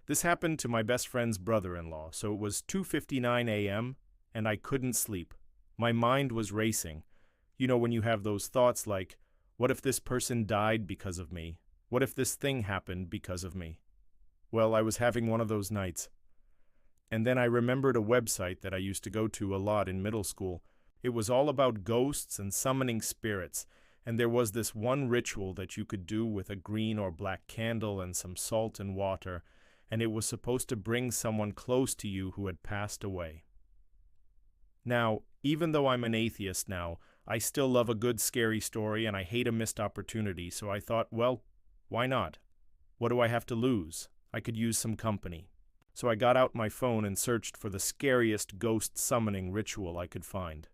This happened to my best friend's brother-in-law, so it was 2:59 a.m., and I couldn't sleep. My mind was racing. You know, when you have those thoughts like, what if this person died because of me? What if this thing happened because of me? Well, I was having one of those nights. And then I remembered a website that I used to go to a lot in middle school. It was all about ghosts and summoning spirits, and there was this one ritual that you could do with a green or black candle and some salt and water, and it was supposed to bring someone close to you who had passed away. Now, even though I'm an atheist now, I still love a good scary story and I hate a missed opportunity, so I thought, well, why not? What do I have to lose? I could use some company. So I got out my phone and searched for the scariest ghost summoning ritual I could find.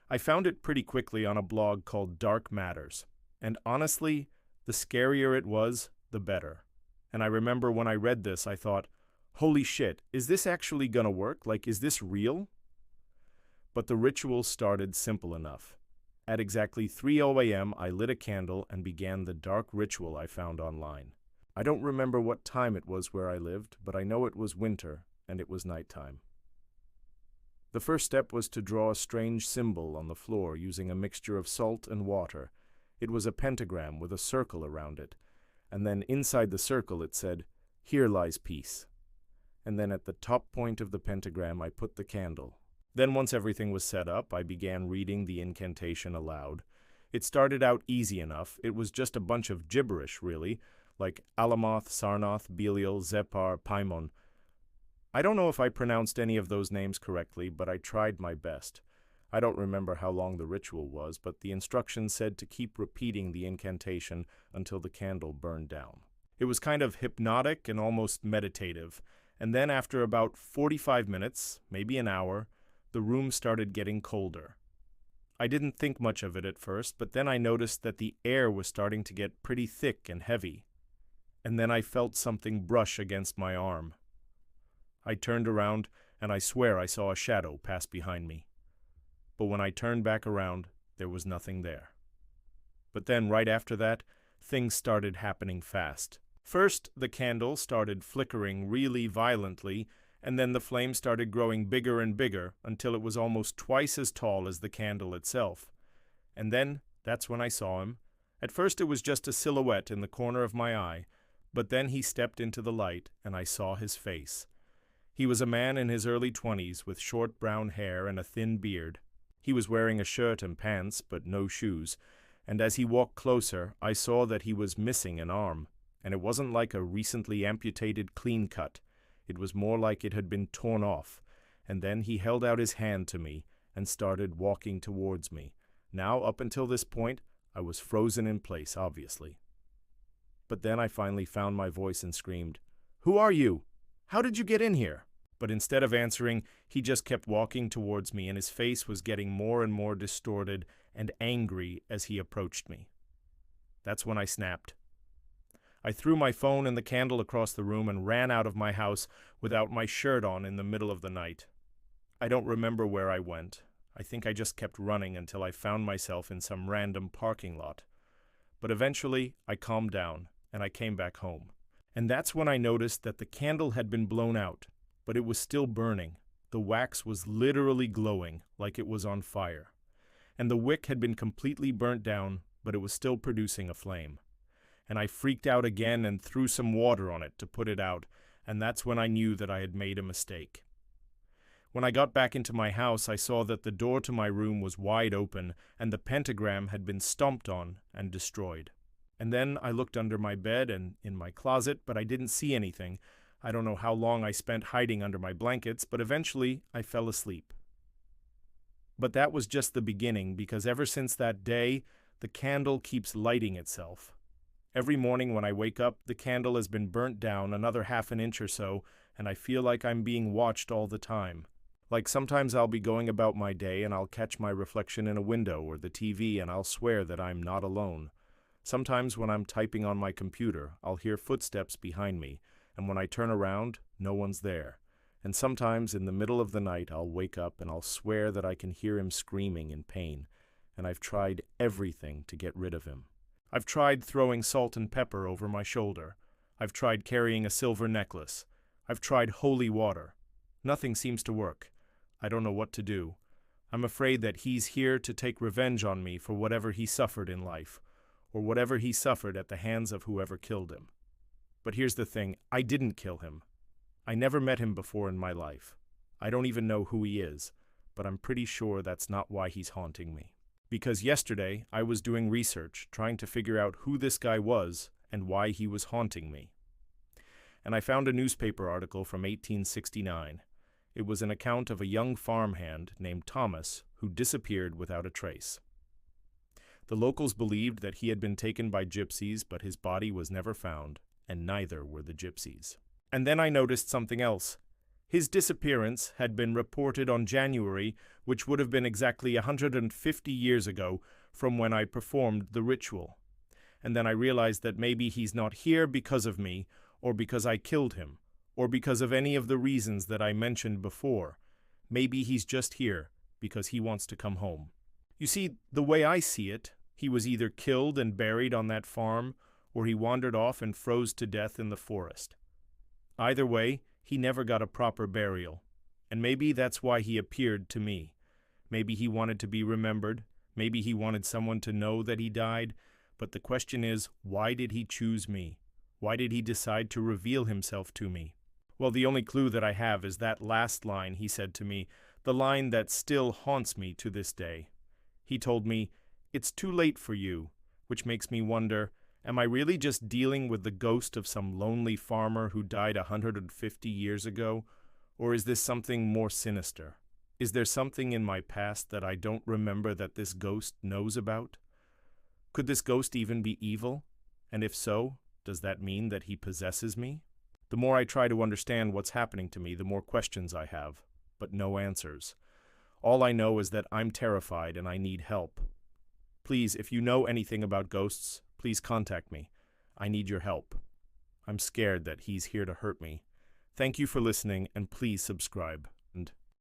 I found it pretty quickly on a blog called Dark Matters, and honestly, the scarier it was, the better. And I remember when I read this, I thought, holy shit, is this actually gonna work? Like, is this real? But the ritual started simple enough. At exactly 3:00 a.m., I lit a candle and began the dark ritual I found online. I don't remember what time it was where I lived, but I know it was winter and it was nighttime. The first step was to draw a strange symbol on the floor using a mixture of salt and water. It was a pentagram with a circle around it, and then inside the circle it said, "Here lies peace." And then at the top point of the pentagram I put the candle. Then once everything was set up, I began reading the incantation aloud. It started out easy enough. It was just a bunch of gibberish, really, like Alamoth, Sarnoth, Belial, Zepar, Paimon. I don't know if I pronounced any of those names correctly, but I tried my best. I don't remember how long the ritual was, but the instructions said to keep repeating the incantation until the candle burned down. It was kind of hypnotic and almost meditative, and then after about 45 minutes, maybe an hour, the room started getting colder. I didn't think much of it at first, but then I noticed that the air was starting to get pretty thick and heavy. And then I felt something brush against my arm. I turned around, and I swear I saw a shadow pass behind me. But when I turned back around, there was nothing there. But then, right after that, things started happening fast. First, the candle started flickering really violently, and then the flame started growing bigger and bigger until it was almost twice as tall as the candle itself. And then, that's when I saw him. At first it was just a silhouette in the corner of my eye, but then he stepped into the light, and I saw his face. He was a man in his early 20s with short brown hair and a thin beard. He was wearing a shirt and pants, but no shoes, and as he walked closer, I saw that he was missing an arm, and it wasn't like a recently amputated clean cut. It was more like it had been torn off, and then he held out his hand to me and started walking towards me. Now, up until this point, I was frozen in place, obviously. But then I finally found my voice and screamed, "Who are you? How did you get in here?" But instead of answering, he just kept walking towards me, and his face was getting more and more distorted and angry as he approached me. That's when I snapped. I threw my phone and the candle across the room and ran out of my house without my shirt on in the middle of the night. I don't remember where I went. I think I just kept running until I found myself in some random parking lot. But eventually, I calmed down, and I came back home. And that's when I noticed that the candle had been blown out, but it was still burning. The wax was literally glowing, like it was on fire. And the wick had been completely burnt down, but it was still producing a flame. And I freaked out again and threw some water on it to put it out, and that's when I knew that I had made a mistake. When I got back into my house, I saw that the door to my room was wide open, and the pentagram had been stomped on and destroyed. And then I looked under my bed and in my closet, but I didn't see anything. I don't know how long I spent hiding under my blankets, but eventually I fell asleep. But that was just the beginning, because ever since that day, the candle keeps lighting itself. Every morning when I wake up, the candle has been burnt down another half an inch or so, and I feel like I'm being watched all the time. Like sometimes I'll be going about my day and I'll catch my reflection in a window or the TV and I'll swear that I'm not alone. Sometimes when I'm typing on my computer, I'll hear footsteps behind me, and when I turn around, no one's there. And sometimes in the middle of the night I'll wake up and I'll swear that I can hear him screaming in pain, and I've tried everything to get rid of him. I've tried throwing salt and pepper over my shoulder. I've tried carrying a silver necklace. I've tried holy water. Nothing seems to work. I don't know what to do. I'm afraid that he's here to take revenge on me for whatever he suffered in life, or whatever he suffered at the hands of whoever killed him. But here's the thing, I didn't kill him. I never met him before in my life. I don't even know who he is, but I'm pretty sure that's not why he's haunting me. Because yesterday, I was doing research, trying to figure out who this guy was and why he was haunting me. And I found a newspaper article from 1869. It was an account of a young farmhand named Thomas who disappeared without a trace. The locals believed that he had been taken by gypsies, but his body was never found, and neither were the gypsies. And then I noticed something else. His disappearance had been reported on January, which would have been exactly 150 years ago from when I performed the ritual. And then I realized that maybe he's not here because of me, or because I killed him, or because of any of the reasons that I mentioned before. Maybe he's just here because he wants to come home. You see, the way I see it, he was either killed and buried on that farm, or he wandered off and froze to death in the forest. Either way, he never got a proper burial, and maybe that's why he appeared to me. Maybe he wanted to be remembered, maybe he wanted someone to know that he died, but the question is, why did he choose me? Why did he decide to reveal himself to me? Well, the only clue that I have is that last line he said to me, the line that still haunts me to this day. He told me, "It's too late for you," which makes me wonder, am I really just dealing with the ghost of some lonely farmer who died 150 years ago? Or is this something more sinister? Is there something in my past that I don't remember that this ghost knows about? Could this ghost even be evil? And if so, does that mean that he possesses me? The more I try to understand what's happening to me, the more questions I have, but no answers. All I know is that I'm terrified and I need help. Please, if you know anything about ghosts, please contact me. I need your help. I'm scared that he's here to hurt me. Thank you for listening, and please subscribe.